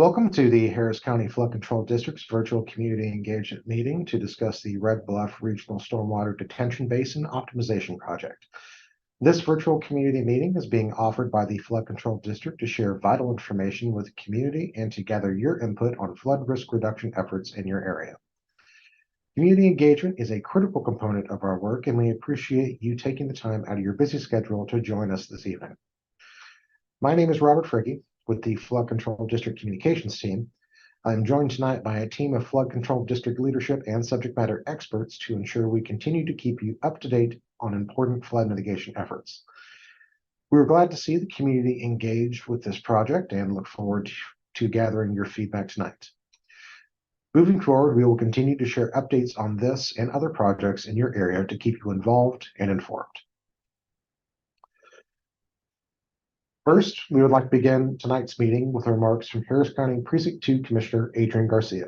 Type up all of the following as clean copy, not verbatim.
Welcome to the Harris County Flood Control District's virtual community engagement meeting to discuss the Red Bluff Regional Stormwater Detention Basin Optimization Project. This virtual community meeting is being offered by the Flood Control District to share vital information with the community and to gather your input on flood risk reduction efforts in your area. Community engagement is a critical component of our work, and we appreciate you taking the time out of your busy schedule to join us this evening. My name is Robert Fricke with the Flood Control District Communications team. I'm joined tonight by a team of Flood Control District leadership and subject matter experts to ensure we continue to keep you up to date on important flood mitigation efforts. We're glad to see the community engaged with this project and look forward to gathering your feedback tonight. Moving forward, we will continue to share updates on this and other projects in your area to keep you involved and informed. First, we would like to begin tonight's meeting with remarks from Harris County Precinct 2 Commissioner Adrian Garcia.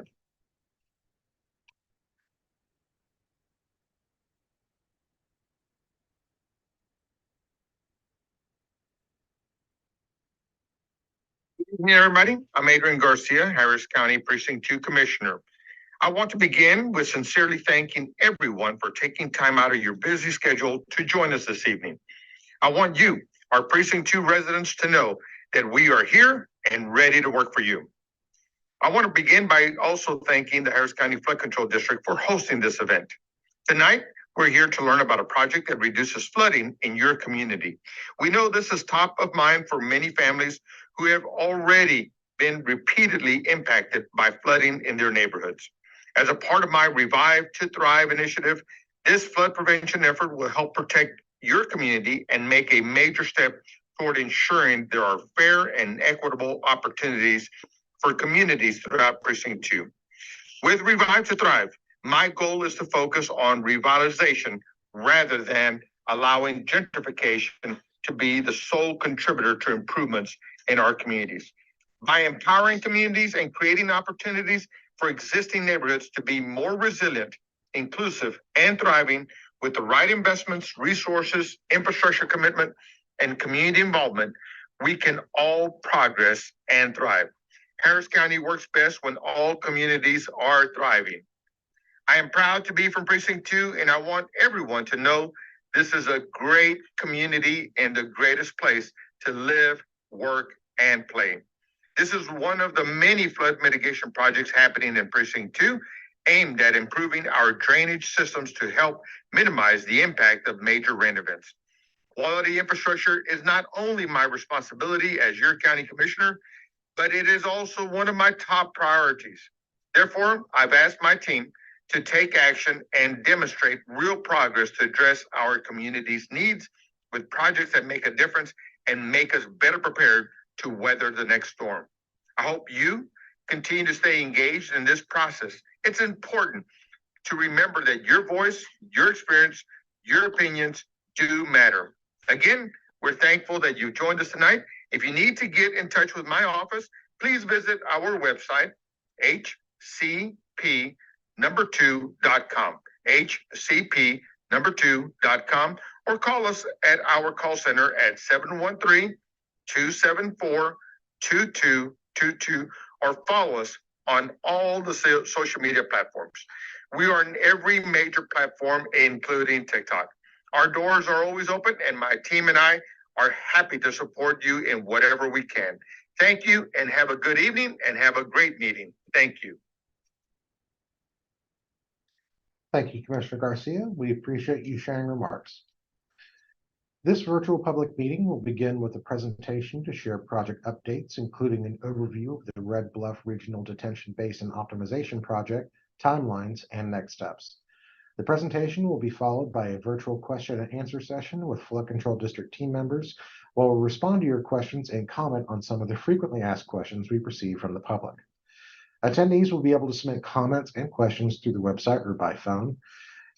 Good evening, everybody. I'm Adrian Garcia, Harris County Precinct 2 Commissioner. I want to begin with sincerely thanking everyone for taking time out of your busy schedule to join us this evening. I want you, our Precinct 2 residents, to know that we are here and ready to work for you. I want to begin by also thanking the Harris County Flood Control District for hosting this event. Tonight, we're here to learn about a project that reduces flooding in your community. We know this is top of mind for many families who have already been repeatedly impacted by flooding in their neighborhoods. As a part of my Revive to Thrive initiative, this flood prevention effort will help protect your community and make a major step toward ensuring there are fair and equitable opportunities for communities throughout Precinct 2. With Revive to Thrive, my goal is to focus on revitalization rather than allowing gentrification to be the sole contributor to improvements in our communities. By empowering communities and creating opportunities for existing neighborhoods to be more resilient, inclusive, and thriving with the right investments, resources, infrastructure commitment, and community involvement, we can all progress and thrive. Harris County works best when all communities are thriving. I am proud to be from Precinct 2, and I want everyone to know this is a great community and the greatest place to live, work, and play. This is one of the many flood mitigation projects happening in Precinct 2, aimed at improving our drainage systems to help minimize the impact of major rain events. Quality infrastructure is not only my responsibility as your county commissioner, but it is also one of my top priorities. Therefore, I've asked my team to take action and demonstrate real progress to address our community's needs with projects that make a difference and make us better prepared to weather the next storm. I hope you continue to stay engaged in this process. It's important to remember that your voice, your experience, your opinions do matter. Again, we're thankful that you joined us tonight. If you need to get in touch with my office, please visit our website, hcp2.com, hcp2.com, or call us at our call center at 713-274-2222, or follow us on all the social media platforms. We are in every major platform, including TikTok. Our doors are always open, and my team and I are happy to support you in whatever we can. Thank you, and have a good evening, and have a great meeting. Thank you. Thank you, Commissioner Garcia. We appreciate you sharing remarks. This virtual public meeting will begin with a presentation to share project updates, including an overview of the Red Bluff Regional Detention Basin Optimization Project, timelines, and next steps. The presentation will be followed by a virtual question and answer session with Flood Control District team members, where we'll respond to your questions and comment on some of the frequently asked questions we receive from the public. Attendees will be able to submit comments and questions through the website or by phone.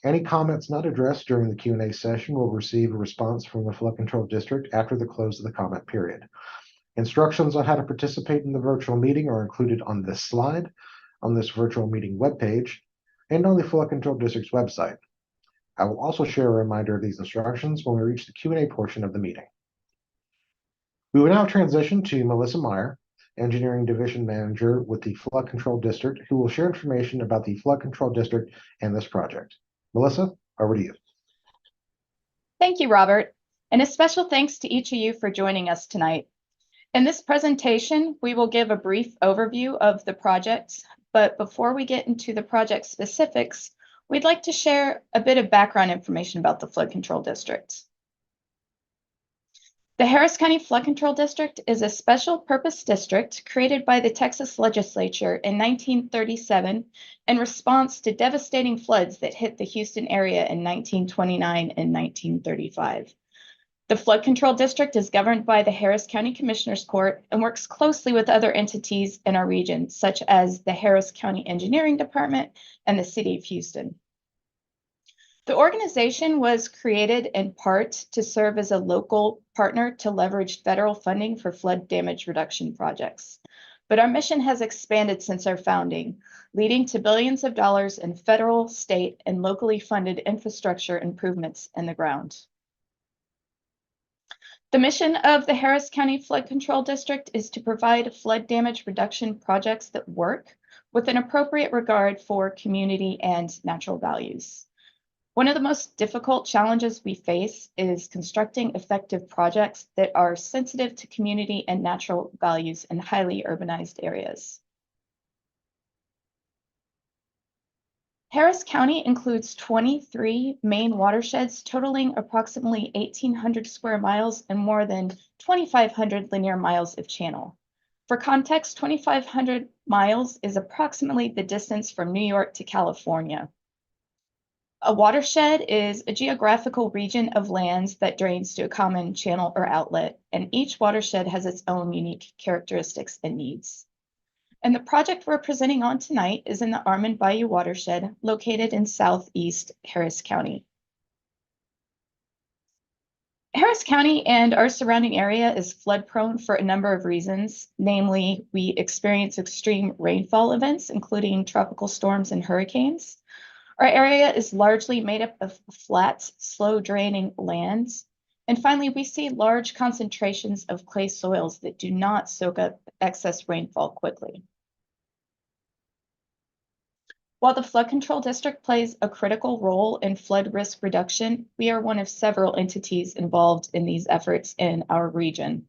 Any comments not addressed during the Q&A session will receive a response from the Flood Control District after the close of the comment period. Instructions on how to participate in the virtual meeting are included on this slide, on this virtual meeting webpage, and on the Flood Control District's website. I will also share a reminder of these instructions when we reach the Q&A portion of the meeting. We will now transition to Melissa Meyer, Engineering Division Manager with the Flood Control District, who will share information about the Flood Control District and this project. Melissa, over to you. Thank you, Robert, and a special thanks to each of you for joining us tonight. In this presentation, we will give a brief overview of the project, but before we get into the project specifics, we'd like to share a bit of background information about the Flood Control District. The Harris County Flood Control District is a special purpose district created by the Texas legislature in 1937 in response to devastating floods that hit the Houston area in 1929 and 1935. The Flood Control District is governed by the Harris County Commissioners Court and works closely with other entities in our region, such as the Harris County Engineering Department and the City of Houston. The organization was created in part to serve as a local partner to leverage federal funding for flood damage reduction projects. But our mission has expanded since our founding, leading to billions of dollars in federal, state, and locally funded infrastructure improvements in the ground. The mission of the Harris County Flood Control District is to provide flood damage reduction projects that work with an appropriate regard for community and natural values. One of the most difficult challenges we face is constructing effective projects that are sensitive to community and natural values in highly urbanized areas. Harris County includes 23 main watersheds totaling approximately 1,800 square miles and more than 2,500 linear miles of channel. For context, 2,500 miles is approximately the distance from New York to California. A watershed is a geographical region of lands that drains to a common channel or outlet, and each watershed has its own unique characteristics and needs. And the project we're presenting on tonight is in the Armand Bayou watershed, located in southeast Harris County. Harris County and our surrounding area is flood prone for a number of reasons. Namely, we experience extreme rainfall events, including tropical storms and hurricanes. Our area is largely made up of flat, slow-draining lands. And finally, we see large concentrations of clay soils that do not soak up excess rainfall quickly. While the Flood Control District plays a critical role in flood risk reduction, we are one of several entities involved in these efforts in our region.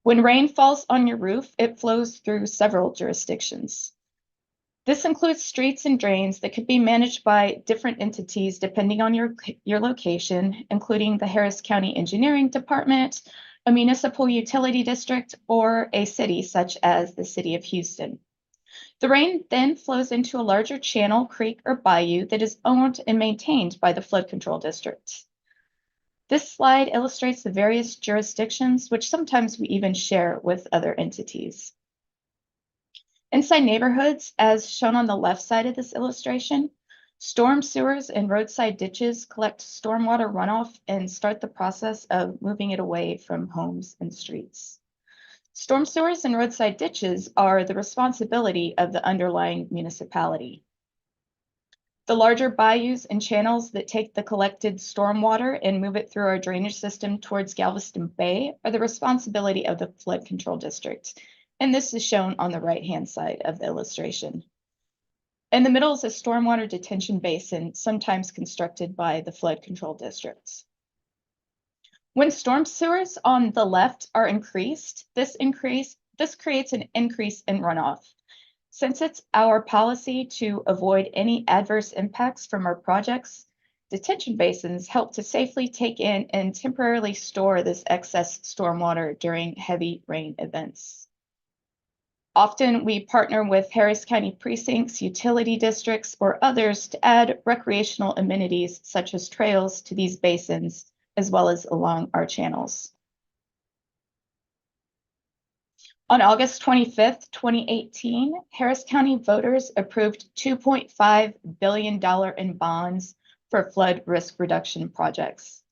When rain falls on your roof, it flows through several jurisdictions. This includes streets and drains that could be managed by different entities depending on your location, including the Harris County Engineering Department, a municipal utility district, or a city such as the City of Houston. The rain then flows into a larger channel, creek, or bayou that is owned and maintained by the Flood Control District. This slide illustrates the various jurisdictions, which sometimes we even share with other entities. Inside neighborhoods, as shown on the left side of this illustration, storm sewers and roadside ditches collect stormwater runoff and start the process of moving it away from homes and streets. Storm sewers and roadside ditches are the responsibility of the underlying municipality. The larger bayous and channels that take the collected stormwater and move it through our drainage system towards Galveston Bay are the responsibility of the Flood Control District. And this is shown on the right-hand side of the illustration. In the middle is a stormwater detention basin, sometimes constructed by the Flood Control Districts. When storm sewers on the left are increased, this creates an increase in runoff. Since it's our policy to avoid any adverse impacts from our projects, detention basins help to safely take in and temporarily store this excess stormwater during heavy rain events. Often we partner with Harris County precincts, utility districts, or others to add recreational amenities such as trails to these basins, as well as along our channels. On August 25th, 2018, Harris County voters approved $2.5 billion in bonds for flood risk reduction projects.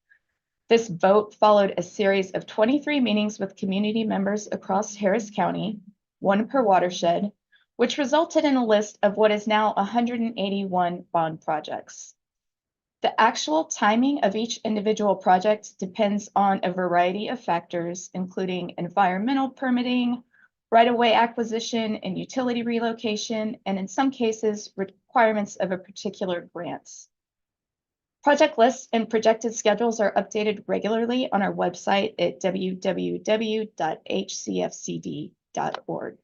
This vote followed a series of 23 meetings with community members across Harris County, one per watershed, which resulted in a list of what is now 181 bond projects. The actual timing of each individual project depends on a variety of factors, including environmental permitting, right-of-way acquisition and utility relocation, and in some cases, requirements of a particular grant. Project lists and projected schedules are updated regularly on our website at www.hcfcd.org.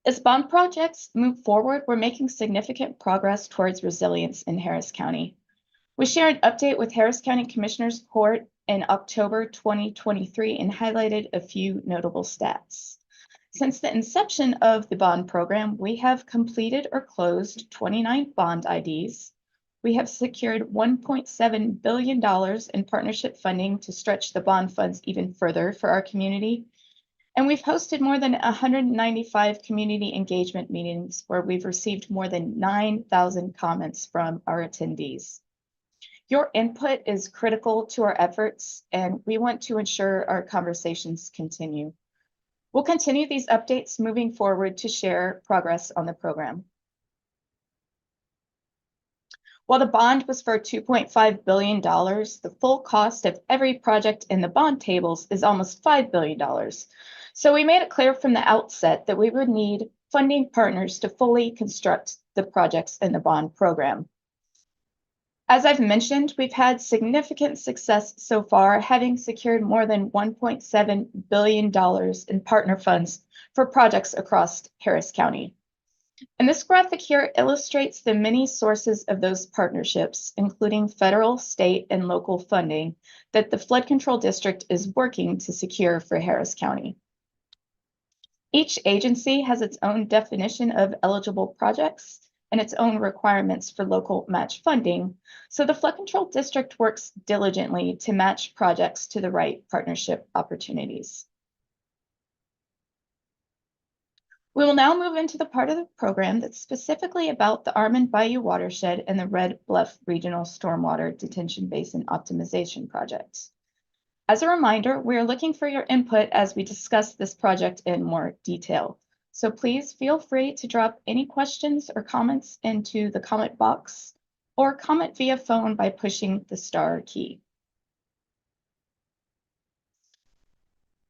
As bond projects move forward, we're making significant progress towards resilience in Harris County. We shared an update with Harris County Commissioners Court in October 2023 and highlighted a few notable stats. Since the inception of the bond program, we have completed or closed 29 bond IDs. We have secured $1.7 billion in partnership funding to stretch the bond funds even further for our community. And we've hosted more than 195 community engagement meetings where we've received more than 9,000 comments from our attendees. Your input is critical to our efforts, and we want to ensure our conversations continue. We'll continue these updates moving forward to share progress on the program. While the bond was for $2.5 billion, the full cost of every project in the bond tables is almost $5 billion. So we made it clear from the outset that we would need funding partners to fully construct the projects in the bond program. As I've mentioned, we've had significant success so far, having secured more than $1.7 billion in partner funds for projects across Harris County. And this graphic here illustrates the many sources of those partnerships, including federal, state, and local funding that the Flood Control District is working to secure for Harris County. Each agency has its own definition of eligible projects and its own requirements for local match funding, so the Flood Control District works diligently to match projects to the right partnership opportunities. We will now move into the part of the program that's specifically about the Armand Bayou watershed and the Red Bluff Regional Stormwater Detention Basin Optimization Project. As a reminder, we are looking for your input as we discuss this project in more detail. So please feel free to drop any questions or comments into the comment box or comment via phone by pushing the star key.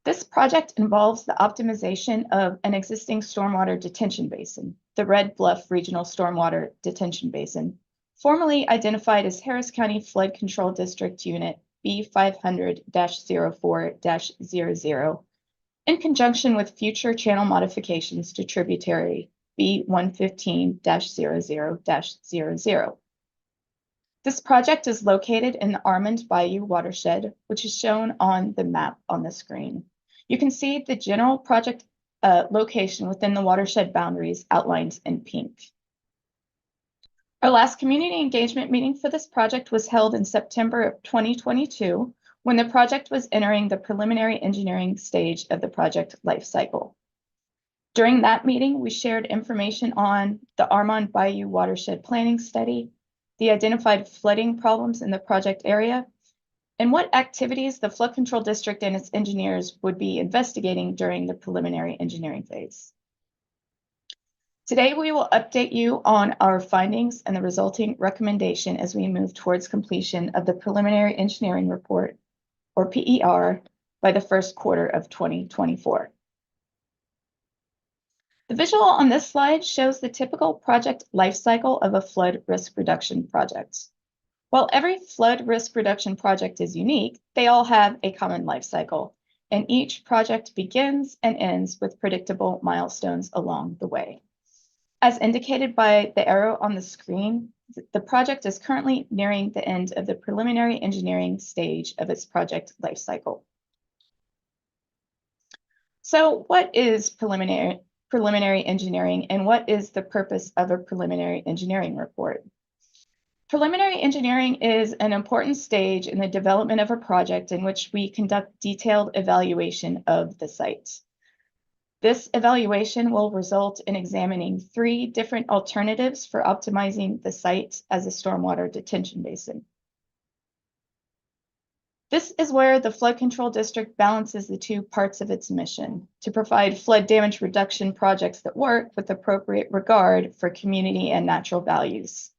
This project involves the optimization of an existing stormwater detention basin, the Red Bluff Regional Stormwater Detention Basin, formerly identified as Harris County Flood Control District Unit B500-04-00, in conjunction with future channel modifications to tributary B115-00-00. This project is located in the Armand Bayou watershed, which is shown on the map on the screen. You can see the general project location within the watershed boundaries outlined in pink. Our last community engagement meeting for this project was held in September of 2022, when the project was entering the preliminary engineering stage of the project lifecycle. During that meeting, we shared information on the Armand Bayou watershed planning study, the identified flooding problems in the project area, and what activities the Flood Control District and its engineers would be investigating during the preliminary engineering phase. Today, we will update you on our findings and the resulting recommendation as we move towards completion of the preliminary engineering report, or PER, by the first quarter of 2024. The visual on this slide shows the typical project lifecycle of a flood risk reduction project. While every flood risk reduction project is unique, they all have a common lifecycle, and each project begins and ends with predictable milestones along the way. As indicated by the arrow on the screen, the project is currently nearing the end of the preliminary engineering stage of its project lifecycle. So what is preliminary engineering, and what is the purpose of a preliminary engineering report? Preliminary engineering is an important stage in the development of a project in which we conduct detailed evaluation of the site. This evaluation will result in examining 3 different alternatives for optimizing the site as a stormwater detention basin. This is where the Flood Control District balances the 2 parts of its mission: to provide flood damage reduction projects that work with appropriate regard for community and natural values.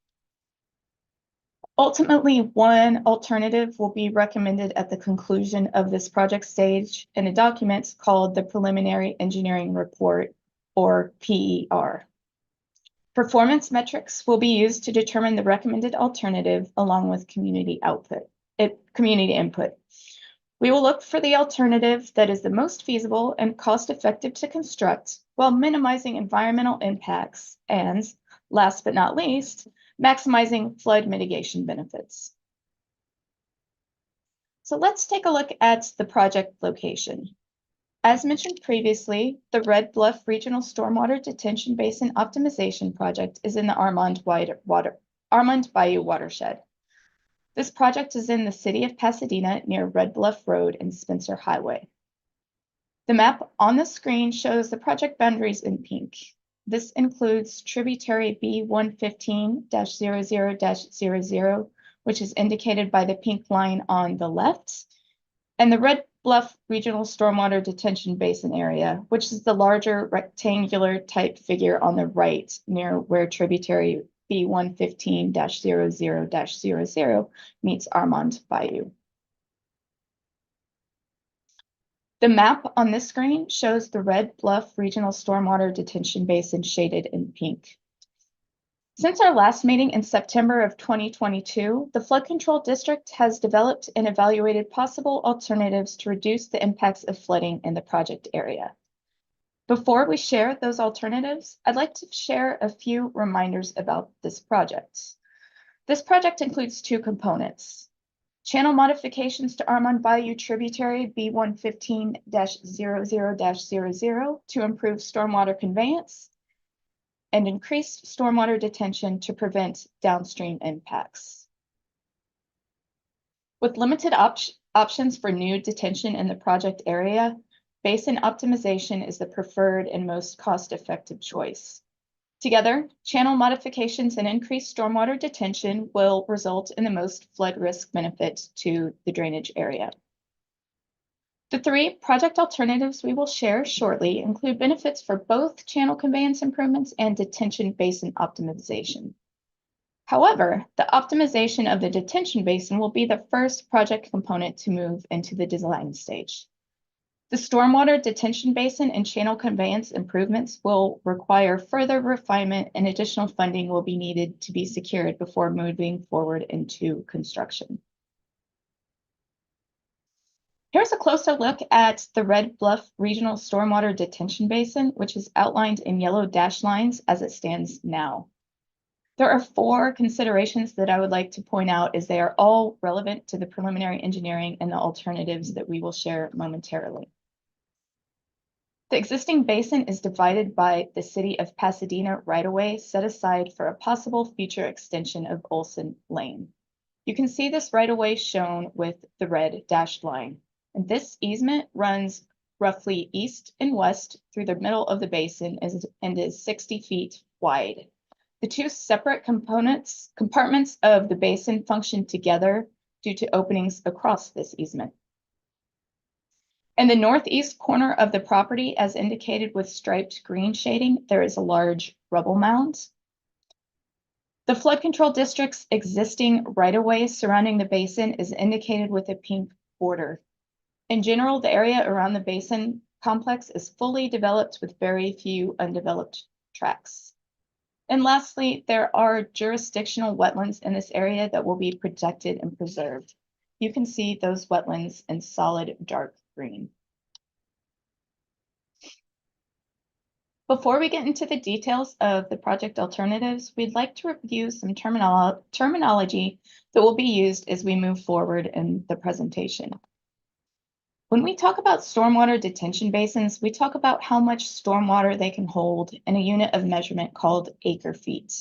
Ultimately, one alternative will be recommended at the conclusion of this project stage in a document called the Preliminary Engineering Report, or PER. Performance metrics will be used to determine the recommended alternative along with community input. We will look for the alternative that is the most feasible and cost-effective to construct while minimizing environmental impacts and, last but not least, maximizing flood mitigation benefits. So let's take a look at the project location. As mentioned previously, the Red Bluff Regional Stormwater Detention Basin Optimization Project is in the Armand Bayou watershed. This project is in the city of Pasadena near Red Bluff Road and Spencer Highway. The map on the screen shows the project boundaries in pink. This includes tributary B115-00-00, which is indicated by the pink line on the left, and the Red Bluff Regional Stormwater Detention Basin area, which is the larger rectangular type figure on the right near where tributary B115-00-00 meets Armand Bayou. The map on this screen shows the Red Bluff Regional Stormwater Detention Basin shaded in pink. Since our last meeting in September of 2022, the Flood Control District has developed and evaluated possible alternatives to reduce the impacts of flooding in the project area. Before we share those alternatives, I'd like to share a few reminders about this project. This project includes two components: channel modifications to Armand Bayou tributary B115-00-00 to improve stormwater conveyance, and increased stormwater detention to prevent downstream impacts. With limited options for new detention in the project area, basin optimization is the preferred and most cost-effective choice. Together, channel modifications and increased stormwater detention will result in the most flood risk benefit to the drainage area. The three project alternatives we will share shortly include benefits for both channel conveyance improvements and detention basin optimization. However, the optimization of the detention basin will be the first project component to move into the design stage. The stormwater detention basin and channel conveyance improvements will require further refinement, and additional funding will be needed to be secured before moving forward into construction. Here's a closer look at the Red Bluff Regional Stormwater Detention Basin, which is outlined in yellow dashed lines as it stands now. There are four considerations that I would like to point out, as they are all relevant to the preliminary engineering and the alternatives that we will share momentarily. The existing basin is divided by the city of Pasadena right-of-way set aside for a possible future extension of Olson Lane. You can see this right-of-way shown with the red dashed line. And this easement runs roughly east and west through the middle of the basin and is 60 feet wide. The two separate compartments of the basin function together due to openings across this easement. In the northeast corner of the property, as indicated with striped green shading, there is a large rubble mound. The flood control district's existing right-of-way surrounding the basin is indicated with a pink border. In general, the area around the basin complex is fully developed with very few undeveloped tracts. And lastly, there are jurisdictional wetlands in this area that will be protected and preserved. You can see those wetlands in solid dark green. Before we get into the details of the project alternatives, we'd like to review some terminology that will be used as we move forward in the presentation. When we talk about stormwater detention basins, we talk about how much stormwater they can hold in a unit of measurement called acre feet.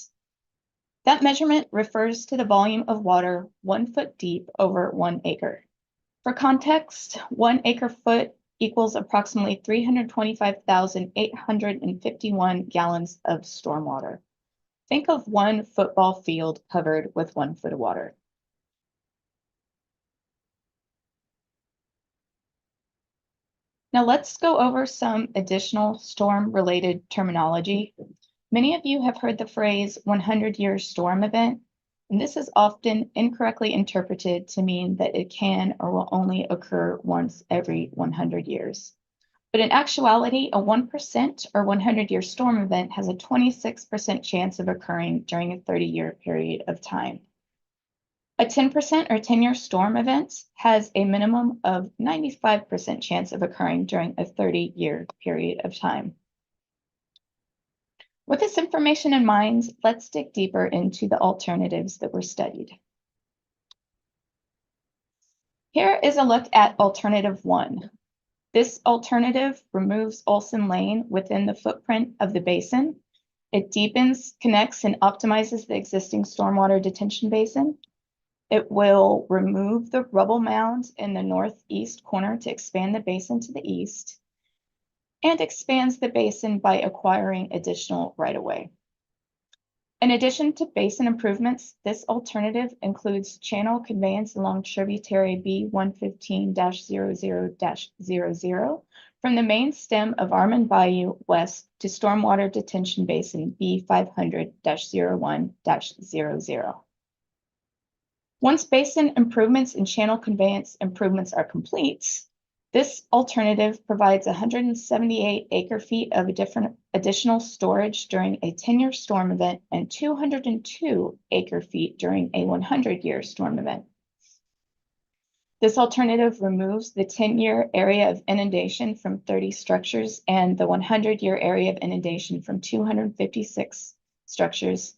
That measurement refers to the volume of water 1 foot deep over 1 acre. For context, 1 acre foot equals approximately 325,851 gallons of stormwater. Think of 1 football field covered with 1 foot of water. Now let's go over some additional storm-related terminology. Many of you have heard the phrase 100-year storm event. and this is often incorrectly interpreted to mean that it can or will only occur once every 100 years. But in actuality, a 1% or 100-year storm event has a 26% chance of occurring during a 30-year period of time. A 10% or 10-year storm event has a minimum of 95% chance of occurring during a 30-year period of time. With this information in mind, let's dig deeper into the alternatives that were studied. Here is a look at alternative 1. This alternative removes Olson Lane within the footprint of the basin. It deepens, connects, and optimizes the existing stormwater detention basin. It will remove the rubble mound in the northeast corner to expand the basin to the east, and expands the basin by acquiring additional right-of-way. In addition to basin improvements, this alternative includes channel conveyance along tributary B115-00-00 from the main stem of Armand Bayou west to Stormwater Detention Basin B500-01-00. Once basin improvements and channel conveyance improvements are complete, this alternative provides 178 acre-feet of additional storage during a 10-year storm event and 202 acre-feet during a 100-year storm event. This alternative removes the 10-year area of inundation from 30 structures and the 100-year area of inundation from 256 structures,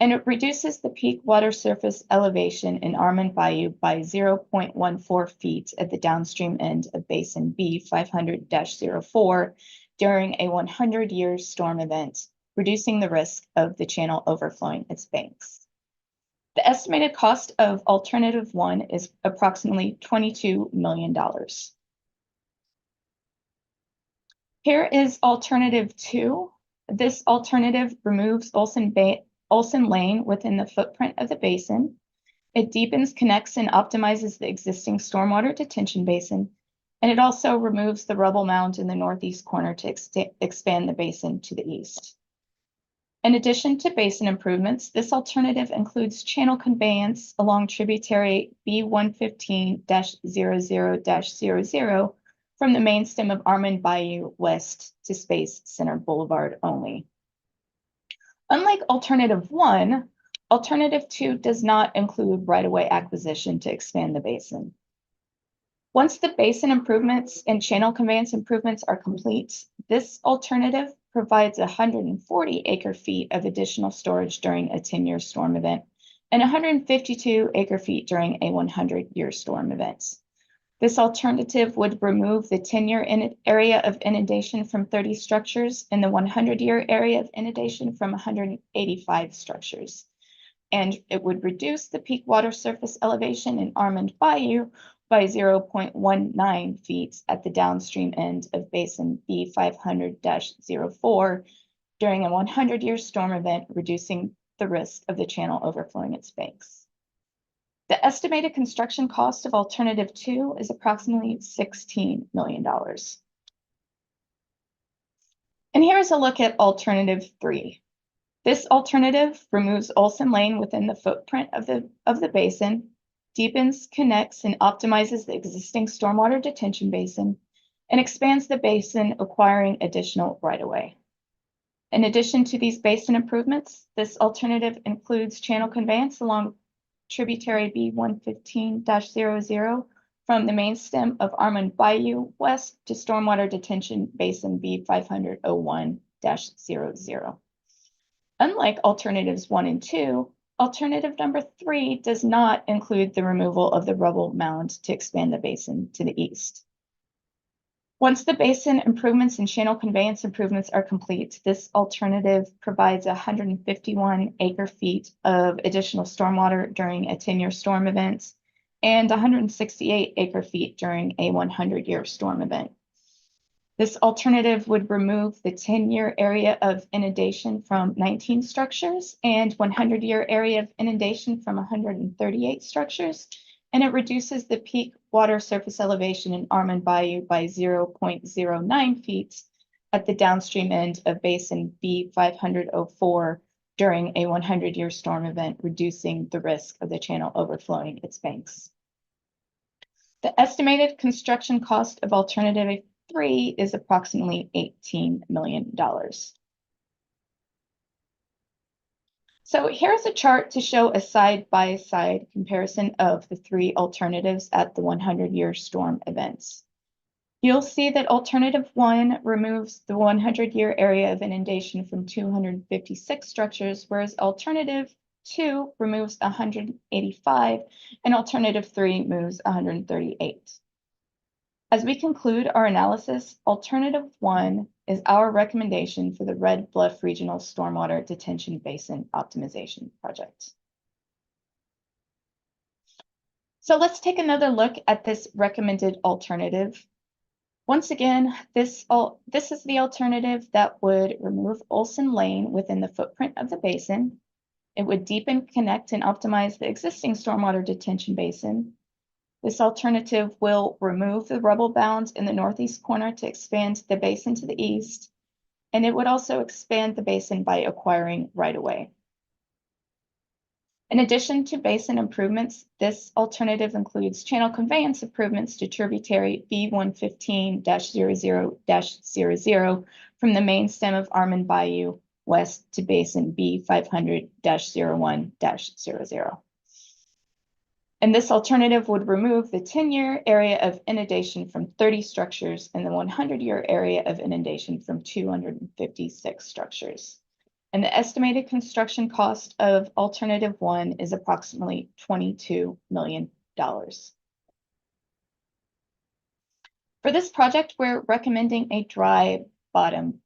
and it reduces the peak water surface elevation in Armand Bayou by 0.14 feet at the downstream end of Basin B500-04 during a 100-year storm event, reducing the risk of the channel overflowing its banks. The estimated cost of alternative 1 is approximately $22 million. Here is alternative 2. This alternative removes Olson Lane within the footprint of the basin. It deepens, connects, and optimizes the existing stormwater detention basin, and it also removes the rubble mound in the northeast corner to expand the basin to the east. In addition to basin improvements, this alternative includes channel conveyance along tributary B115-00-00 from the main stem of Armand Bayou west to Space Center Boulevard only. Unlike alternative 1, alternative 2 does not include right-of-way acquisition to expand the basin. Once the basin improvements and channel conveyance improvements are complete, this alternative provides 140 acre-feet of additional storage during a 10-year storm event and 152 acre-feet during a 100-year storm event. This alternative would remove the 10-year area of inundation from 30 structures and the 100-year area of inundation from 185 structures. And it would reduce the peak water surface elevation in Armand Bayou by 0.19 feet at the downstream end of Basin B500-04 during a 100-year storm event, reducing the risk of the channel overflowing its banks. The estimated construction cost of alternative 2 is approximately $16 million. And here's a look at alternative 3. This alternative removes Olson Lane within the footprint of the basin, deepens, connects, and optimizes the existing stormwater detention basin, and expands the basin, acquiring additional right-of-way. In addition to these basin improvements, this alternative includes channel conveyance along tributary B115-00 from the main stem of Armand Bayou west to Stormwater Detention Basin B500-01-00. Unlike alternatives 1 and 2, alternative number 3 does not include the removal of the rubble mound to expand the basin to the east. Once the basin improvements and channel conveyance improvements are complete, this alternative provides 151 acre-feet of additional stormwater during a 10-year storm event and 168 acre-feet during a 100-year storm event. This alternative would remove the 10-year area of inundation from 19 structures and 100-year area of inundation from 138 structures, and it reduces the peak water surface elevation in Armand Bayou by 0.09 feet at the downstream end of Basin B500-04 during a 100-year storm event, reducing the risk of the channel overflowing its banks. The estimated construction cost of alternative 3 is approximately $18 million. So here's a chart to show a side-by-side comparison of the 3 alternatives at the 100-year storm events. You'll see that alternative 1 removes the 100-year area of inundation from 256 structures, whereas alternative 2 removes 185, and alternative 3 moves 138. As we conclude our analysis, alternative 1 is our recommendation for the Red Bluff Regional Stormwater Detention Basin Optimization Project. So let's take another look at this recommended alternative. Once again, this is the alternative that would remove Olson Lane within the footprint of the basin. It would deepen, connect, and optimize the existing stormwater detention basin. This alternative will remove the rubble bound in the northeast corner to expand the basin to the east, and it would also expand the basin by acquiring right-of-way. In addition to basin improvements, this alternative includes channel conveyance improvements to tributary B115-00-00 from the main stem of Armand Bayou west to basin B500-01-00. And this alternative would remove the 10-year area of inundation from 30 structures and the 100-year area of inundation from 256 structures. And the estimated construction cost of alternative 1 is approximately $22 million. For this project, we're recommending a dry bottom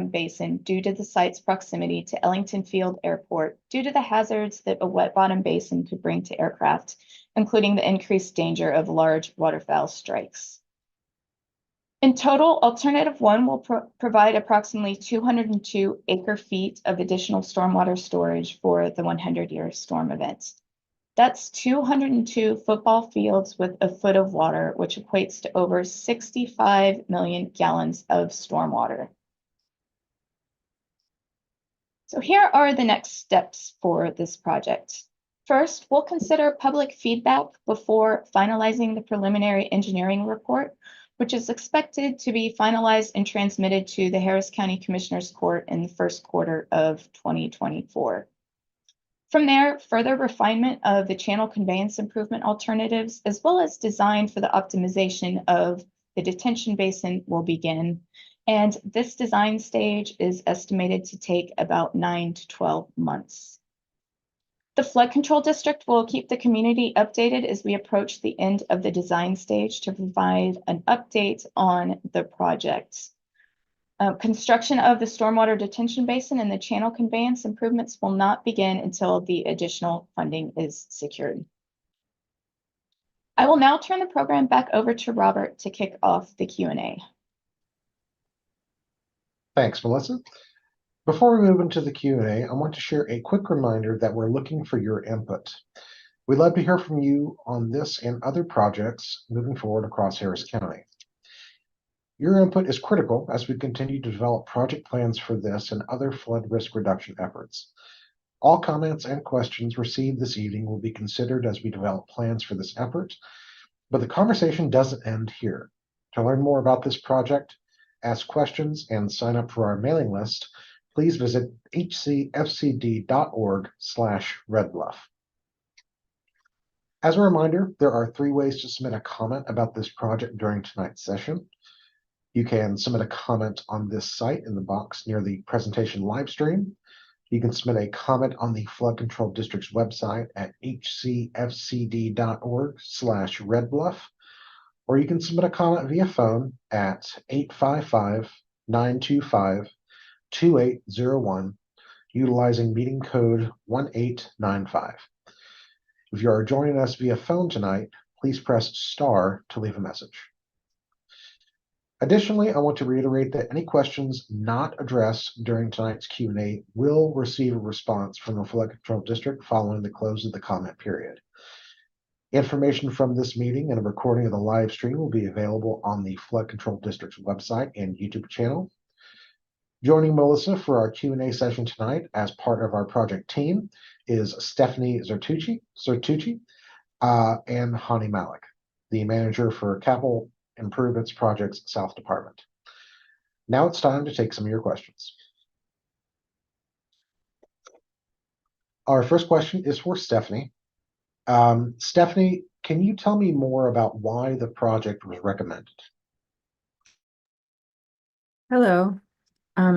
basin due to the site's proximity to Ellington Field Airport, due to the hazards that a wet bottom basin could bring to aircraft, including the increased danger of large waterfowl strikes. In total, alternative 1 will provide approximately 202 acre-feet of additional stormwater storage for the 100-year storm event. That's 202 football fields with a foot of water, which equates to over 65 million gallons of stormwater. So here are the next steps for this project. First, we'll consider public feedback before finalizing the preliminary engineering report, which is expected to be finalized and transmitted to the Harris County Commissioners Court in the first quarter of 2024. From there, further refinement of the channel conveyance improvement alternatives, as well as design for the optimization of the detention basin, will begin. And this design stage is estimated to take about 9 to 12 months. The flood control district will keep the community updated as we approach the end of the design stage to provide an update on the project. Construction of the stormwater detention basin and the channel conveyance improvements will not begin until the additional funding is secured. I will now turn the program back over to Robert to kick off the Q&A. Thanks, Melissa. Before we move into the Q&A, I want to share a quick reminder that we're looking for your input. We'd love to hear from you on this and other projects moving forward across Harris County. Your input is critical as we continue to develop project plans for this and other flood risk reduction efforts. All comments and questions received this evening will be considered as we develop plans for this effort, but the conversation doesn't end here. To learn more about this project, ask questions, and sign up for our mailing list, please visit hcfcd.org/redbluff. As a reminder, there are 3 ways to submit a comment about this project during tonight's session. You can submit a comment on this site in the box near the presentation live stream. You can submit a comment on the Flood Control District's website at hcfcd.org/redbluff, or you can submit a comment via phone at 855-925-2801, utilizing meeting code 1895. If you are joining us via phone tonight, please press star to leave a message. Additionally, I want to reiterate that any questions not addressed during tonight's Q&A will receive a response from the Flood Control District following the close of the comment period. Information from this meeting and a recording of the live stream will be available on the Flood Control District's website and YouTube channel. Joining Melissa for our Q&A session tonight as part of our project team is Stephanie Zertucci, and Hani Malik, the manager for Capital Improvements Projects South Department. Now it's time to take some of your questions. Our first question is for Stephanie. Stephanie, can you tell me more about why the project was recommended? Hello.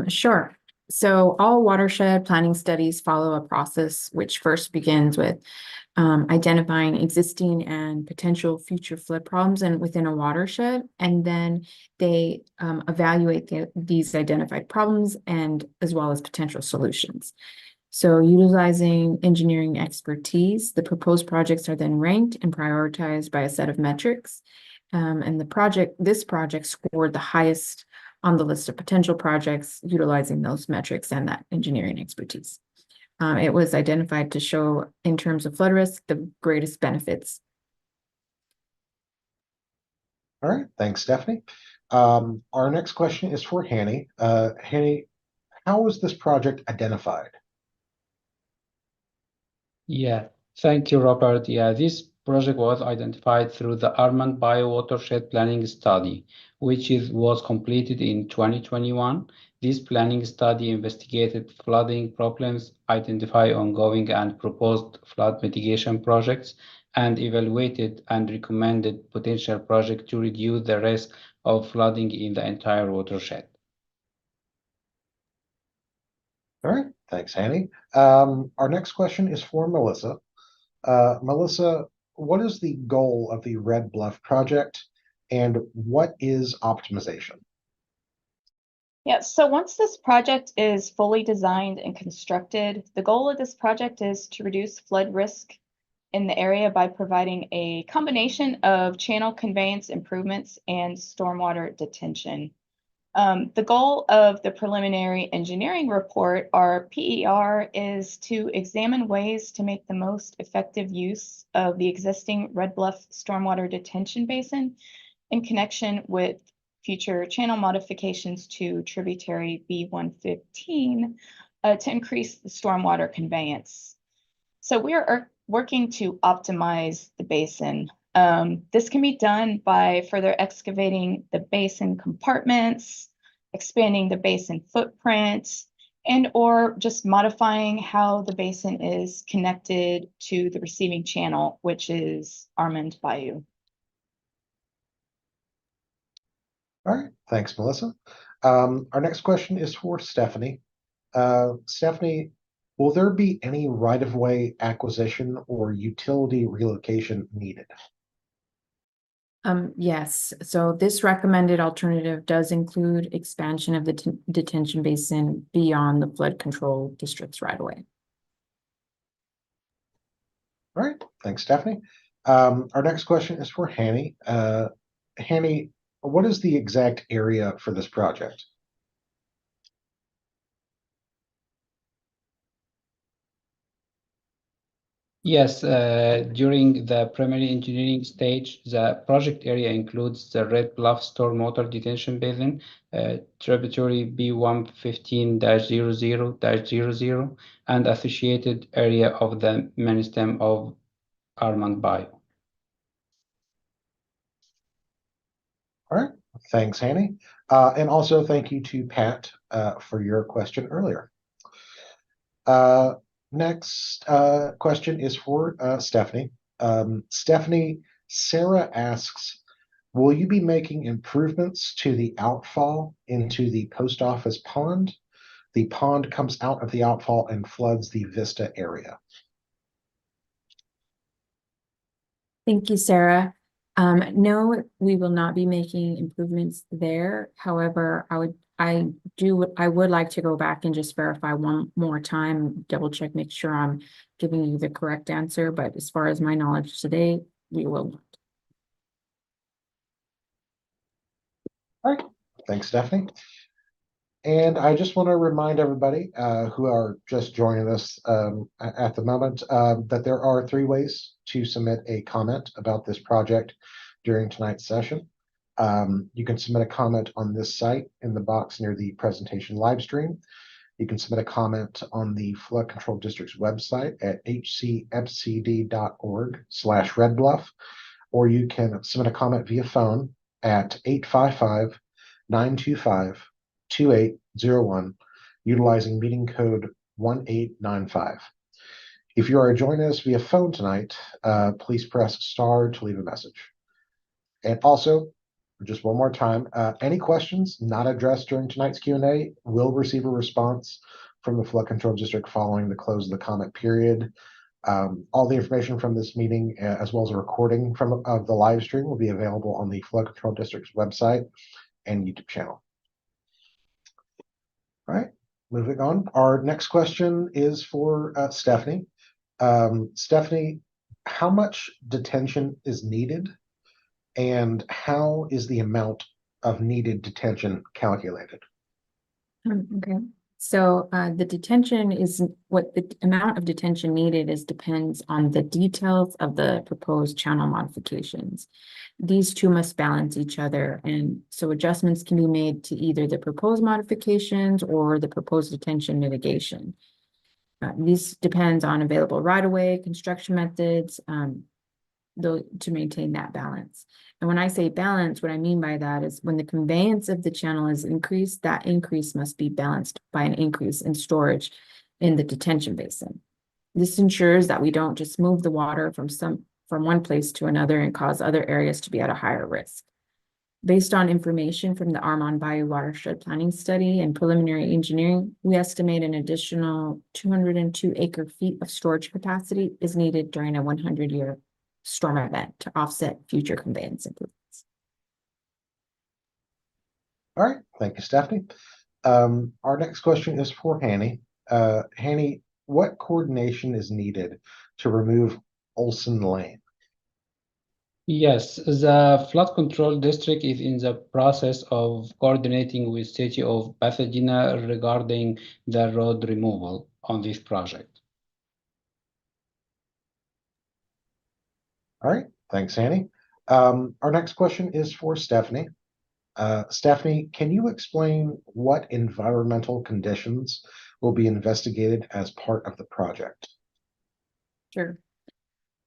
Sure. So all watershed planning studies follow a process which first begins with identifying existing and potential future flood problems within a watershed, and then they evaluate these identified problems and as well as potential solutions. So utilizing engineering expertise, the proposed projects are then ranked and prioritized by a set of metrics. And this project scored the highest on the list of potential projects utilizing those metrics and that engineering expertise. It was identified to show, in terms of flood risk, the greatest benefits. All right, thanks, Stephanie. Our next question is for Hani. Hani, how was this project identified? Yeah, thank you, Robert. Yeah, this project was identified through the Armand Bio Watershed Planning Study, which was completed in 2021. This planning study investigated flooding problems, identified ongoing and proposed flood mitigation projects, and evaluated and recommended potential projects to reduce the risk of flooding in the entire watershed. All right, thanks, Hani. Our next question is for Melissa. Melissa, what is the goal of the Red Bluff project, and what is optimization? Yeah, so once this project is fully designed and constructed, the goal of this project is to reduce flood risk in the area by providing a combination of channel conveyance improvements and stormwater detention. The goal of the preliminary engineering report, or PER, is to examine ways to make the most effective use of the existing Red Bluff stormwater detention basin in connection with future channel modifications to tributary B115 to increase the stormwater conveyance. So we are working to optimize the basin. This can be done by further excavating the basin compartments, expanding the basin footprint, and or just modifying how the basin is connected to the receiving channel, which is Armand Bayou. All right, thanks, Melissa. Our next question is for Stephanie. Stephanie, will there be any right-of-way acquisition or utility relocation needed? Yes, so this recommended alternative does include expansion of the detention basin beyond the flood control district's right away. All right, thanks, Stephanie. Our next question is for Hani. Hani, what is the exact area for this project? Yes, during the primary engineering stage, the project area includes the Red Bluff Stormwater Detention Basin, tributary B115-00-00, and associated area of the main stem of Armand Bayou. All right, thanks, Hani. And also thank you to Pat for your question earlier. Next question is for Stephanie. Stephanie, Sarah asks, will you be making improvements to the outfall into the post office pond? The pond comes out of the outfall and floods the Vista area. Thank you, Sarah. No, we will not be making improvements there. However, I would like to go back and just verify one more time, double check, make sure I'm giving you the correct answer. But as far as my knowledge today, we will not. All right, thanks, Stephanie. And I just want to remind everybody who are just joining us at the moment that there are 3 ways to submit a comment about this project during tonight's session. You can submit a comment on this site in the box near the presentation live stream. You can submit a comment on the Flood Control District's website at hcfcd.org/redbluff, or you can submit a comment via phone at 855-925-2801, utilizing meeting code 1895. If you are joining us via phone tonight, please press star to leave a message. And also, just one more time, any questions not addressed during tonight's Q&A will receive a response from the Flood Control District following the close of the comment period. All the information from this meeting, as well as a recording of the live stream, will be available on the Flood Control District's website and YouTube channel. All right, moving on. Our next question is for Stephanie. Stephanie, how much detention is needed, and how is the amount of needed detention calculated? Okay, so the detention is what the amount of detention needed depends on the details of the proposed channel modifications. These two must balance each other, and so adjustments can be made to either the proposed modifications or the proposed detention mitigation. This depends on available right-of-way, construction methods, to maintain that balance. And when I say balance, what I mean by that is when the conveyance of the channel is increased, that increase must be balanced by an increase in storage in the detention basin. This ensures that we don't just move the water from one place to another and cause other areas to be at a higher risk. Based on information from the Armand Bayou Watershed Planning Study and preliminary engineering, we estimate an additional 202 acre-feet of storage capacity is needed during a 100-year storm event to offset future conveyance improvements. All right, thank you, Stephanie. Our next question is for Hanny. Hanny, what coordination is needed to remove Olson Lane? Yes, the flood control district is in the process of coordinating with City of Pasadena regarding the road removal on this project. All right, thanks, Hanny. Our next question is for Stephanie. Stephanie, can you explain what environmental conditions will be investigated as part of the project? Sure.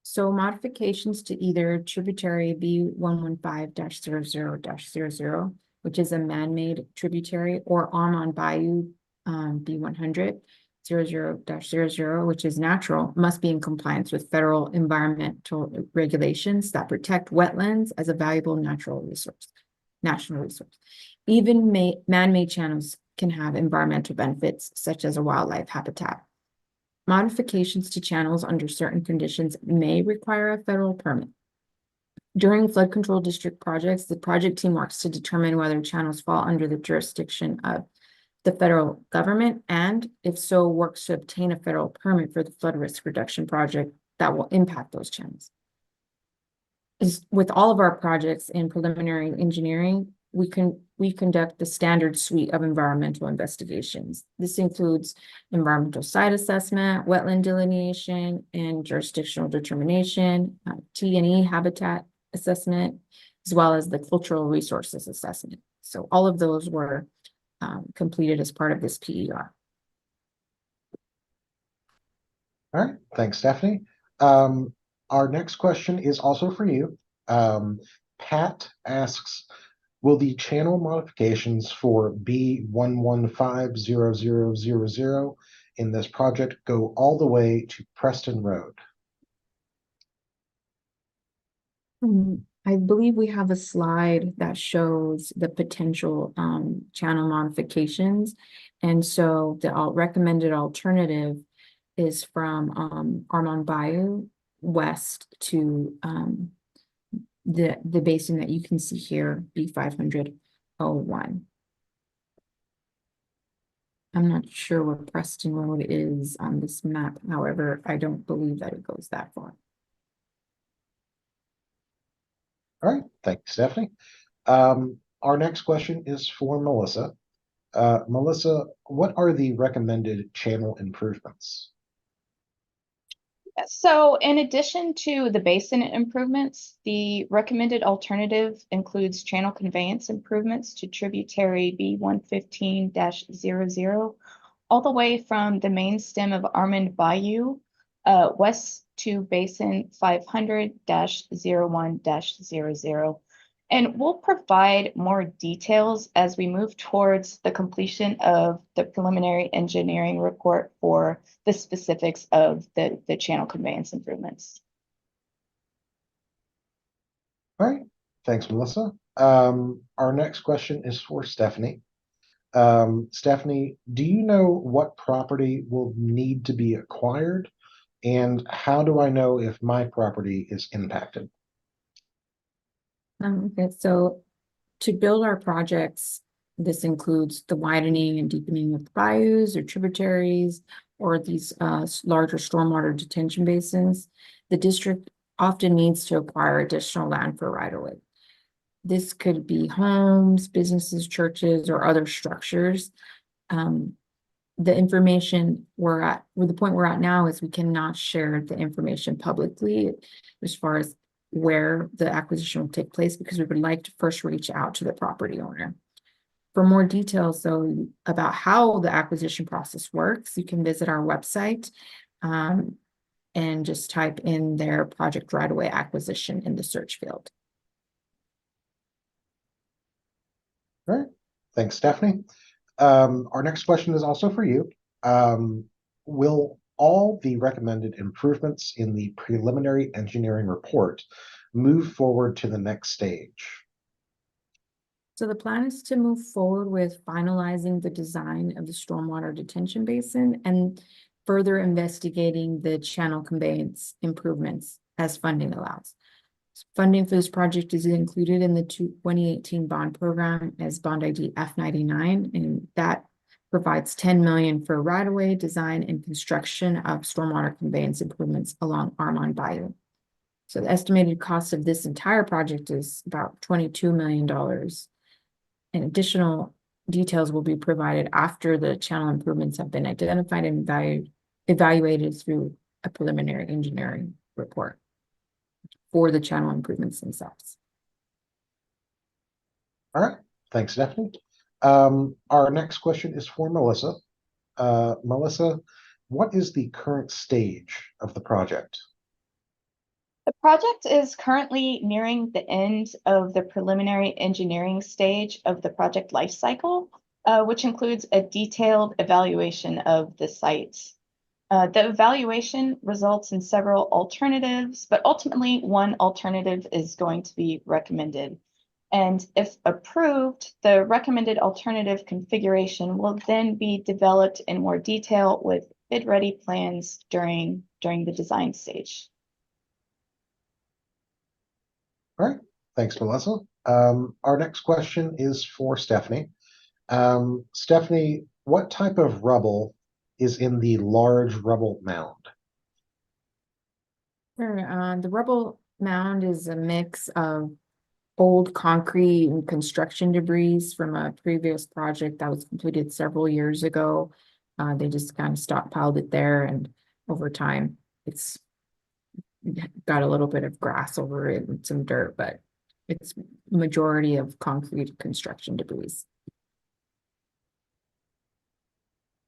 So modifications to either tributary B115-00-00, which is a man-made tributary, or Armand Bayou B100-00-00, which is natural, must be in compliance with federal environmental regulations that protect wetlands as a valuable national resource. Even man-made channels can have environmental benefits, such as a wildlife habitat. Modifications to channels under certain conditions may require a federal permit. During flood control district projects, the project team works to determine whether channels fall under the jurisdiction of the federal government, and if so, works to obtain a federal permit for the flood risk reduction project that will impact those channels. With all of our projects in preliminary engineering, we conduct the standard suite of environmental investigations. This includes environmental site assessment, wetland delineation, and jurisdictional determination, T&E habitat assessment, as well as the cultural resources assessment. So all of those were completed as part of this PER. All right, thanks, Stephanie. Our next question is also for you. Pat asks, will the channel modifications for B1150000 in this project go all the way to Preston Road? I believe we have a slide that shows the potential channel modifications. And so the recommended alternative is from Armand Bayou west to the basin that you can see here, B500-01. I'm not sure where Preston Road is on this map. However, I don't believe that it goes that far. All right, thank you, Stephanie. Our next question is for Melissa. Melissa, what are the recommended channel improvements? So in addition to the basin improvements, the recommended alternative includes channel conveyance improvements to tributary B115-00 all the way from the main stem of Armand Bayou west to Basin 500-01-00. And we'll provide more details as we move towards the completion of the preliminary engineering report for the specifics of the channel conveyance improvements. All right, thanks, Melissa. Our next question is for Stephanie. Stephanie, do you know what property will need to be acquired? And how do I know if my property is impacted? Okay, so to build our projects, this includes the widening and deepening of bayous or tributaries or these larger stormwater detention basins. The district often needs to acquire additional land for right-of-way. This could be homes, businesses, churches, or other structures. The information the point we're at now is we cannot share the information publicly as far as where the acquisition will take place, because we would like to first reach out to the property owner. For more details, though, about how the acquisition process works, you can visit our website and just type in their project right-of-way acquisition in the search field. All right, thanks, Stephanie. Our next question is also for you. Will all the recommended improvements in the preliminary engineering report move forward to the next stage? So the plan is to move forward with finalizing the design of the stormwater detention basin and further investigating the channel conveyance improvements as funding allows. Funding for this project is included in the 2018 bond program as bond ID F99, and that provides $10 million for right-of-way design and construction of stormwater conveyance improvements along Armand Bayou. So the estimated cost of this entire project is about $22 million. And additional details will be provided after the channel improvements have been identified and evaluated through a preliminary engineering report for the channel improvements themselves. All right, thanks, Stephanie. Our next question is for Melissa. Melissa, what is the current stage of the project? The project is currently nearing the end of the preliminary engineering stage of the project lifecycle, which includes a detailed evaluation of the sites. The evaluation results in several alternatives, but ultimately one alternative is going to be recommended. And if approved, the recommended alternative configuration will then be developed in more detail with bid-ready plans during the design stage. All right, thanks, Melissa. Our next question is for Stephanie. Stephanie, what type of rubble is in the large rubble mound? Sure. The rubble mound is a mix of old concrete and construction debris from a previous project that was completed several years ago. They just kind of stockpiled it there, and over time, it's got a little bit of grass over it and some dirt, but it's majority of concrete construction debris.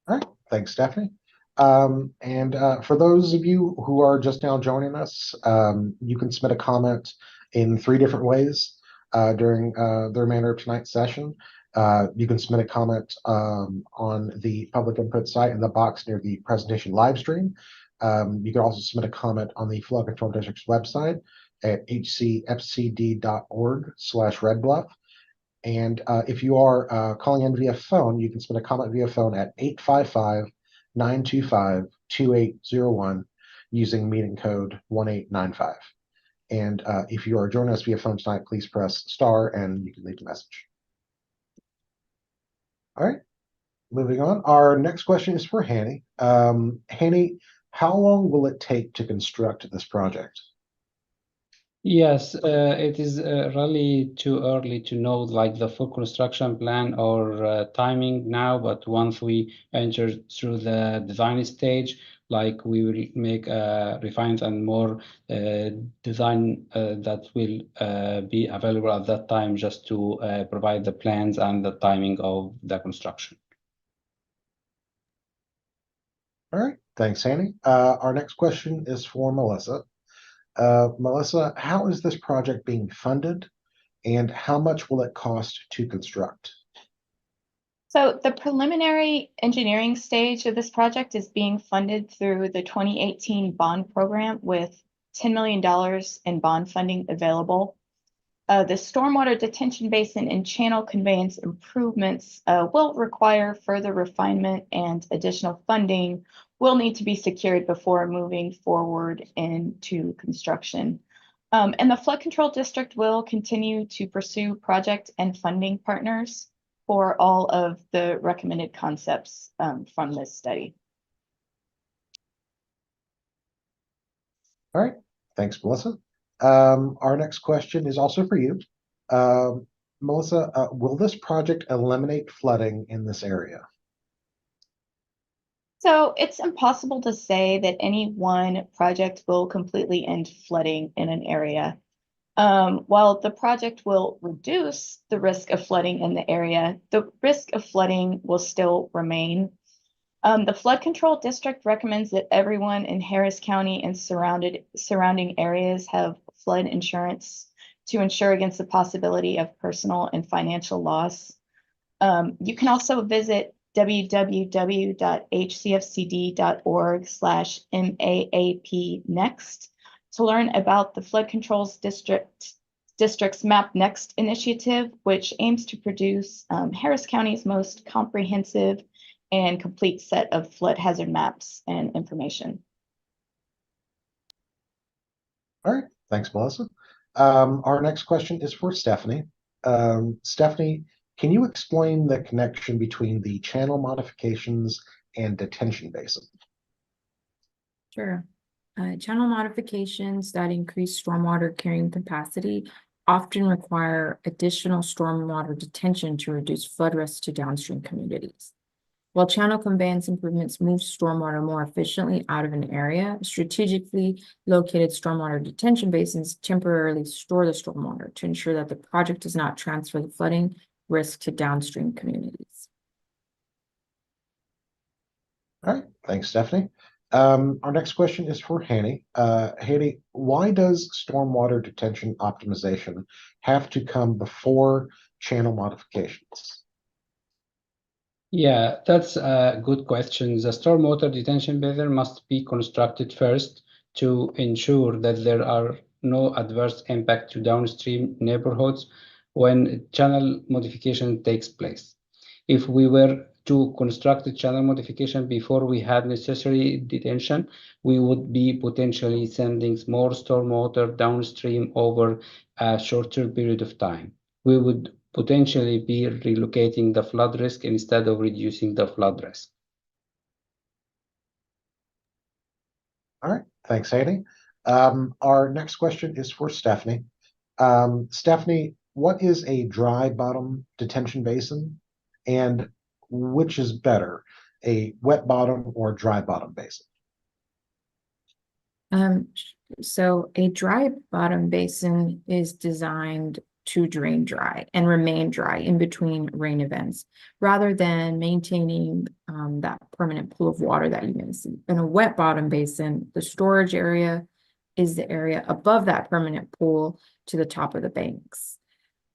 All right, thanks, Stephanie. For those of you who are just now joining us, you can submit a comment in 3 different ways during the remainder of tonight's session. You can submit a comment on the public input site in the box near the presentation live stream. You can also submit a comment on the Flood Control District's website at hcfcd.org/redbluff. And if you are calling in via phone, you can submit a comment via phone at 855-925-2801 using meeting code 1895. And if you are joining us via phone tonight, please press star and you can leave a message. All right, moving on. Our next question is for Hanny. Hanny, how long will it take to construct this project? Yes, it is really too early to know like the full construction plan or timing now, but once we enter through the design stage, like we will make refined and more design that will be available at that time just to provide the plans and the timing of the construction. All right, thanks, Annie. Our next question is for Melissa. Melissa, how is this project being funded, and how much will it cost to construct? So the preliminary engineering stage of this project is being funded through the 2018 bond program with $10 million in bond funding available. The stormwater detention basin and channel conveyance improvements will require further refinement, and additional funding will need to be secured before moving forward into construction. And the flood control district will continue to pursue project and funding partners for all of the recommended concepts from this study. All right, thanks, Melissa. Our next question is also for you. Melissa, will this project eliminate flooding in this area? So it's impossible to say that any one project will completely end flooding in an area. While the project will reduce the risk of flooding in the area, the risk of flooding will still remain. The flood control district recommends that everyone in Harris County and surrounding areas have flood insurance to insure against the possibility of personal and financial loss. You can also visit www.hcfcd.org/MAAP next to learn about the Flood Controls District's Map Next initiative, which aims to produce Harris County's most comprehensive and complete set of flood hazard maps and information. All right, thanks, Melissa. Our next question is for Stephanie. Stephanie, can you explain the connection between the channel modifications and detention basin? Sure. Channel modifications that increase stormwater carrying capacity often require additional stormwater detention to reduce flood risk to downstream communities. While channel conveyance improvements move stormwater more efficiently out of an area, strategically located stormwater detention basins temporarily store the stormwater to ensure that the project does not transfer the flooding risk to downstream communities. All right, thanks, Stephanie. Our next question is for Hanny. Hanny, why does stormwater detention optimization have to come before channel modifications? Yeah, that's a good question. The stormwater detention basin must be constructed first to ensure that there are no adverse impact to downstream neighborhoods when channel modification takes place. If we were to construct a channel modification before we had necessary detention, we would be potentially sending more stormwater downstream over a shorter period of time. We would potentially be relocating the flood risk instead of reducing the flood risk. All right, thanks, Hanny. Our next question is for Stephanie. Stephanie, what is a dry bottom detention basin, and which is better, a wet bottom or dry bottom basin? So a dry bottom basin is designed to drain dry and remain dry in between rain events, rather than maintaining that permanent pool of water that you may see. In a wet bottom basin, the storage area is the area above that permanent pool to the top of the banks.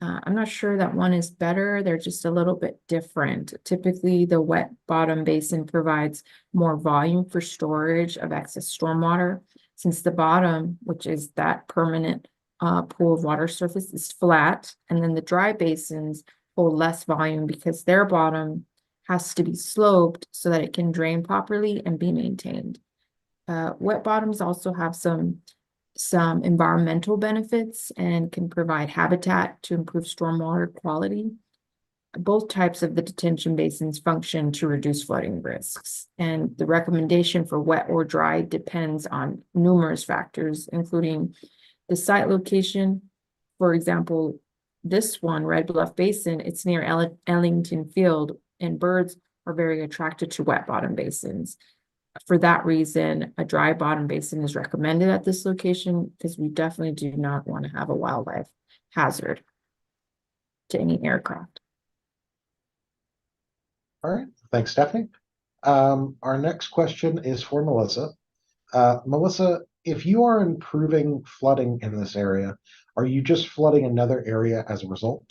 I'm not sure that one is better. They're just a little bit different. Typically, the wet bottom basin provides more volume for storage of excess stormwater, since the bottom, which is that permanent pool of water surface, is flat, and then the dry basins hold less volume because their bottom has to be sloped so that it can drain properly and be maintained. Wet bottoms also have some environmental benefits and can provide habitat to improve stormwater quality. Both types of the detention basins function to reduce flooding risks, and the recommendation for wet or dry depends on numerous factors, including The site location, for example, this one, Red Bluff Basin, it's near Ellington Field, and birds are very attracted to wet bottom basins. For that reason, a dry bottom basin is recommended at this location because we definitely do not want to have a wildlife hazard to any aircraft. All right, thanks, Stephanie. Our next question is for Melissa. Melissa, if you are improving flooding in this area, are you just flooding another area as a result?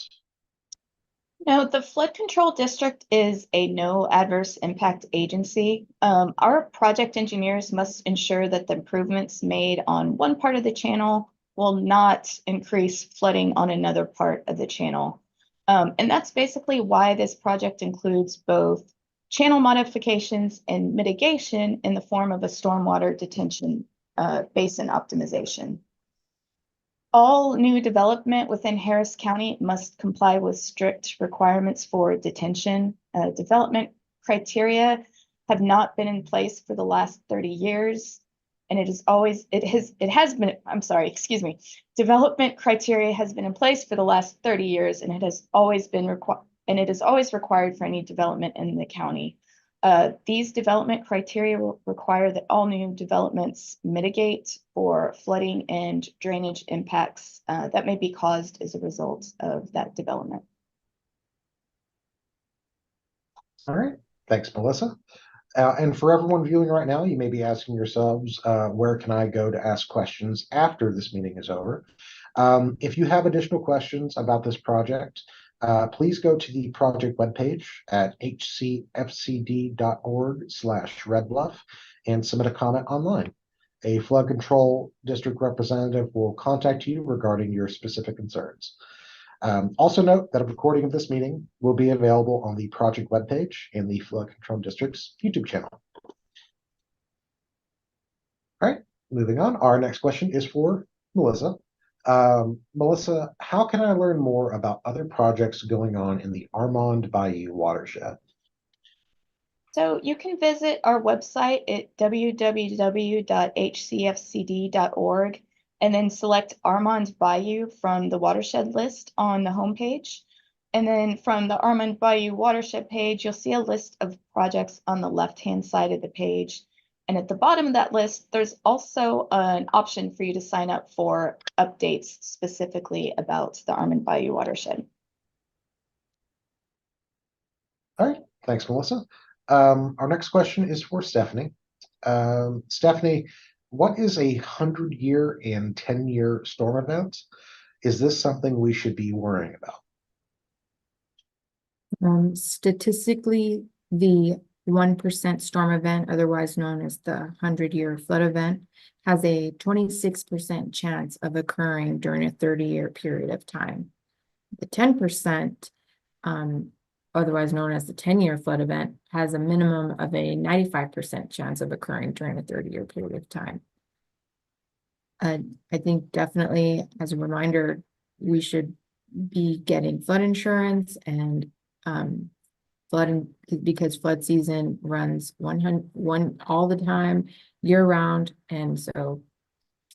No, the flood control district is a no adverse impact agency. Our project engineers must ensure that the improvements made on one part of the channel will not increase flooding on another part of the channel. And that's basically why this project includes both channel modifications and mitigation in the form of a stormwater detention basin optimization. All new development within Harris County must comply with strict requirements for detention. Development criteria have not been in place for the last 30 years. And development criteria has been in place for the last 30 years, and it has always been required for any development in the county. These development criteria will require that all new developments mitigate for flooding and drainage impacts that may be caused as a result of that development. All right, thanks, Melissa. And for everyone viewing right now, you may be asking yourselves, where can I go to ask questions after this meeting is over? If you have additional questions about this project, please go to the project webpage at hcfcd.org/redbluff and submit a comment online. A flood control district representative will contact you regarding your specific concerns. Also note that a recording of this meeting will be available on the project webpage and the Flood Control District's YouTube channel. All right, moving on. Our next question is for Melissa. Melissa, how can I learn more about other projects going on in the Armand Bayou watershed? So you can visit our website at www.hcfcd.org and then select Armand Bayou from the watershed list on the homepage. And then from the Armand Bayou watershed page, you'll see a list of projects on the left-hand side of the page. And at the bottom of that list, there's also an option for you to sign up for updates specifically about the Armand Bayou watershed. All right, thanks, Melissa. Our next question is for Stephanie. Stephanie, what is a 100-year and 10-year storm event? Is this something we should be worrying about? Statistically, the 1% storm event, otherwise known as the 100-year flood event, has a 26% chance of occurring during a 30-year period of time. The 10%, otherwise known as the 10-year flood event, has a minimum of a 95% chance of occurring during a 30-year period of time. I think definitely, as a reminder, we should be getting flood insurance and because flood season runs one all the time, year round, and so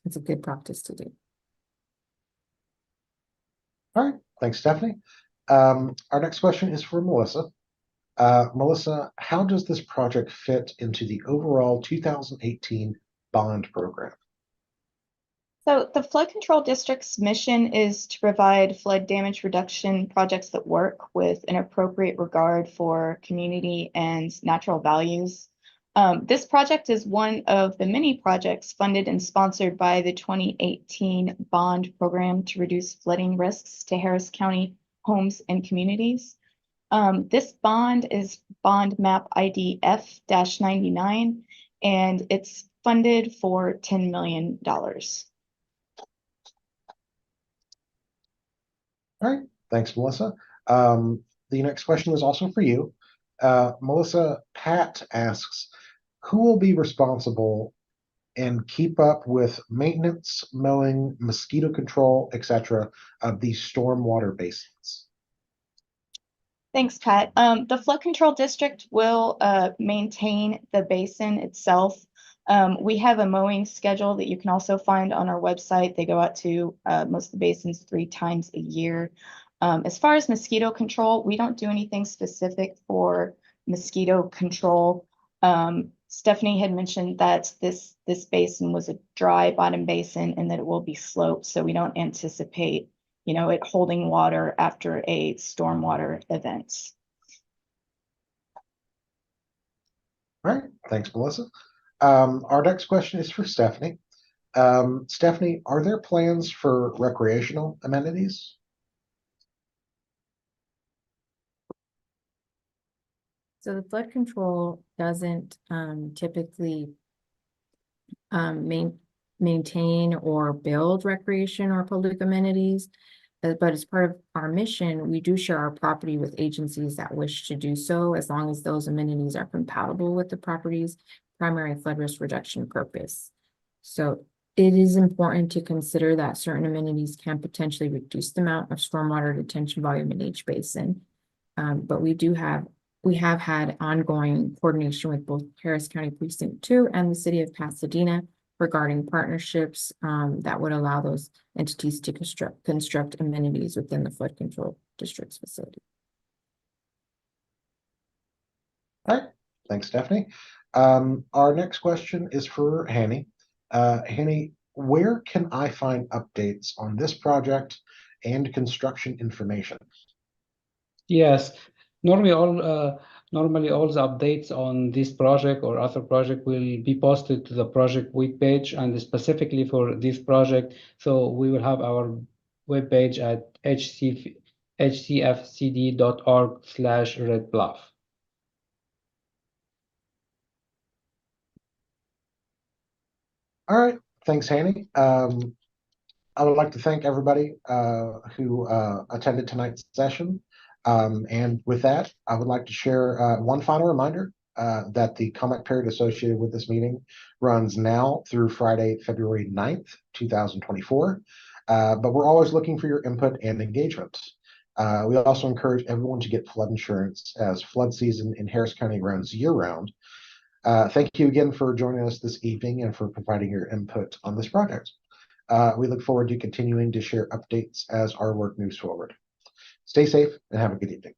it's a good practice to do. All right, thanks, Stephanie. Our next question is for Melissa. Melissa, how does this project fit into the overall 2018 bond program? So the Flood Control District's mission is to provide flood damage reduction projects that work with an appropriate regard for community and natural values. This project is one of the many projects funded and sponsored by the 2018 bond program to reduce flooding risks to Harris County homes and communities. This bond is bond map ID F-99, and it's funded for $10 million. All right, thanks, Melissa. The next question is also for you. Melissa, Pat asks, who will be responsible and keep up with maintenance, mowing, mosquito control, etc. of these stormwater basins? Thanks, Pat. The Flood Control District will maintain the basin itself. We have a mowing schedule that you can also find on our website. They go out to most of the basins 3 times a year. As far as mosquito control, we don't do anything specific for mosquito control. Stephanie had mentioned that this basin was a dry bottom basin and that it will be sloped, so we don't anticipate, it holding water after a stormwater event. All right, thanks, Melissa. Our next question is for Stephanie. Stephanie, are there plans for recreational amenities? So the flood control doesn't typically maintain or build recreation or public amenities. But as part of our mission, we do share our property with agencies that wish to do so, as long as those amenities are compatible with the property's primary flood risk reduction purpose. So it is important to consider that certain amenities can potentially reduce the amount of stormwater detention volume in each basin. But we have had ongoing coordination with both Harris County Precinct 2 and the City of Pasadena regarding partnerships that would allow those entities to construct amenities within the flood control district's facility. All right, thanks, Stephanie. Our next question is for Hanny. Hanny, where can I find updates on this project and construction information? Yes, normally all the updates on this project or other project will be posted to the project webpage, and specifically for this project, so we will have our webpage at hcfcd.org/redbluff. All right, thanks, Hanny. I would like to thank everybody who attended tonight's session. And with that, I would like to share one final reminder that the comment period associated with this meeting runs now through Friday, February 9th, 2024. But we're always looking for your input and engagement. We also encourage everyone to get flood insurance, as flood season in Harris County runs year-round. Thank you again for joining us this evening and for providing your input on this project. We look forward to continuing to share updates as our work moves forward. Stay safe and have a good evening.